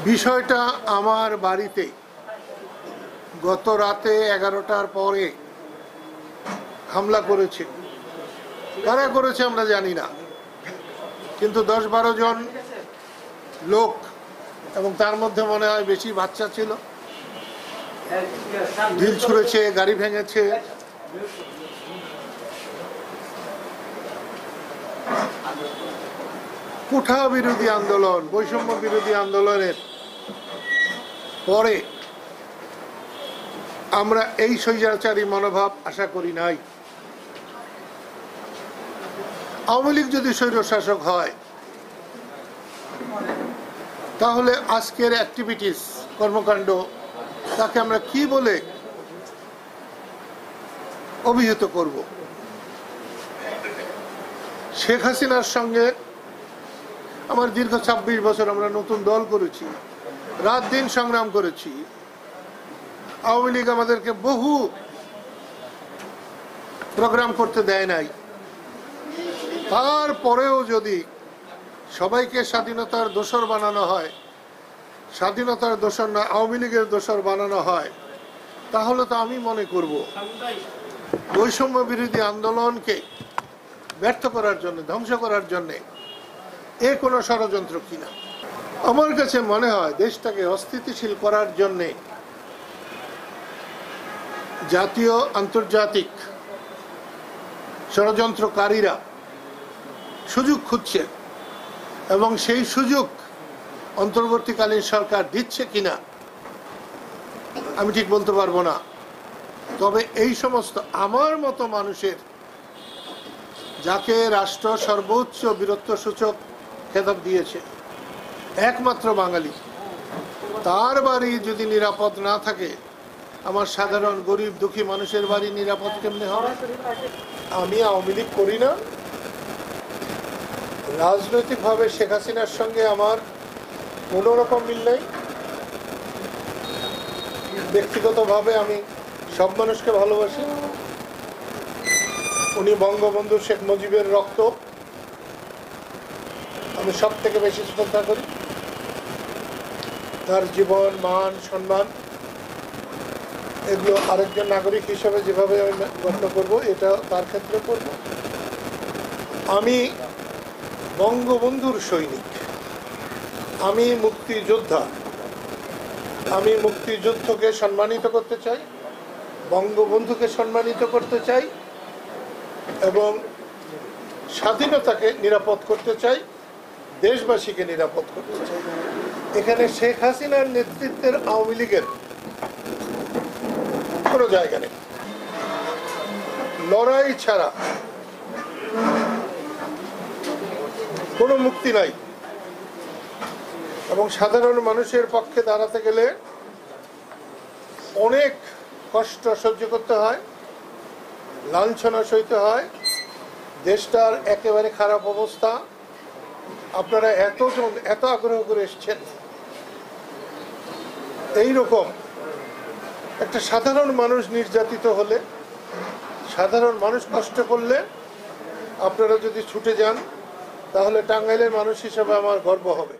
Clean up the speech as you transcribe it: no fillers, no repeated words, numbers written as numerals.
বিষয়টা আমার বাড়িতে গত রাতে 11টার পরে হামলা করেছে। কারা করেছে আমরা জানি না, কিন্তু 10-12 জন লোক, এবং তার মধ্যে মনে হয় বেশি বাচ্চা ছিল, ঢিল ছুঁড়েছে, গাড়ি ভেঙেছে। কোঠা বিরোধী আন্দোলন, বৈষম্য বিরোধী আন্দোলনের পরে আমরা এই স্বৈরাচারী মনোভাব আশা করি নাই। আওয়ামী লীগ যদি স্বৈরশাসক হয়, তাহলে আজকের অ্যাক্টিভিটিস, কর্মকাণ্ড, তাকে আমরা কি বলে অভিহিত করব? শেখ হাসিনার সঙ্গে আমার দীর্ঘ 26 বছর আমরা নতুন দল করেছি, রাত দিন সংগ্রাম করেছি। আওয়ামী লীগ আমাদেরকে বহু প্রোগ্রাম করতে দেয় নাই। তারপরেও যদি সবাইকে স্বাধীনতার দোসর বানানো হয়, স্বাধীনতার দোসর না আওয়ামী লীগের দোসর বানানো হয়, তাহলে তো আমি মনে করব বৈষম্য বিরোধী আন্দোলনকে ব্যর্থ করার জন্য, ধ্বংস করার জন্যে এ কোনো ষড়যন্ত্র কিনা। আমার কাছে মনে হয় দেশটাকে অস্থিতিশীল করার জন্যে জাতীয় আন্তর্জাতিক ষড়যন্ত্রকারীরা সুযোগ খুঁজছে, এবং সেই সুযোগ অন্তর্বর্তীকালীন সরকার দিচ্ছে কিনা আমি ঠিক বলতে পারবো না। তবে এই সমস্ত আমার মতো মানুষের, যাকে রাষ্ট্র সর্বোচ্চ বীরত্ব সূচক খেতাব দিয়েছে, একমাত্র বাঙালি, তার বাড়ি যদি নিরাপদ না থাকে, আমার সাধারণ গরিব দুঃখী মানুষের বাড়ি নিরাপদ কেমনে হবে? আমি আওয়ামী লীগ করি না। রাজনৈতিকভাবে শেখ হাসিনার সঙ্গে আমার কোনো রকম মিল নেই। ব্যক্তিগতভাবে আমি সব মানুষকে ভালোবাসি। উনি বঙ্গবন্ধু শেখ মুজিবের রক্ত, আমি সব থেকে বেশি শ্রদ্ধা করি। তার জীবন, মান, সম্মান, এগুলো আরেকজন নাগরিক হিসেবে যেভাবে আমি গণ্য করবো, এটা তার ক্ষেত্রে করব। আমি বঙ্গবন্ধুর সৈনিক, আমি মুক্তিযোদ্ধা। আমি মুক্তিযুদ্ধকে সম্মানিত করতে চাই, বঙ্গবন্ধুকে সম্মানিত করতে চাই, এবং স্বাধীনতাকে নিরাপদ করতে চাই, দেশবাসীকে নিরাপদ করতে চাই। এখানে শেখ হাসিনার নেতৃত্বের আওয়ামী লীগের কোনো জায়গা নেই। লড়াই ছাড়া কোনো মুক্তি নাই, এবং সাধারণ মানুষের পক্ষে দাঁড়াতে গেলে অনেক কষ্ট সহ্য করতে হয়, লাঞ্ছনা সইতে হয়। দেশটার একেবারে খারাপ অবস্থা। আপনারা এতজন এত আগ্রহ করে এসছেন, এইরকম একটা সাধারণ মানুষ নির্যাতিত হলে, সাধারণ মানুষ কষ্ট করলে আপনারা যদি ছুটে যান, তাহলে টাঙ্গাইলের মানুষ হিসেবে আমার গর্ব হবে।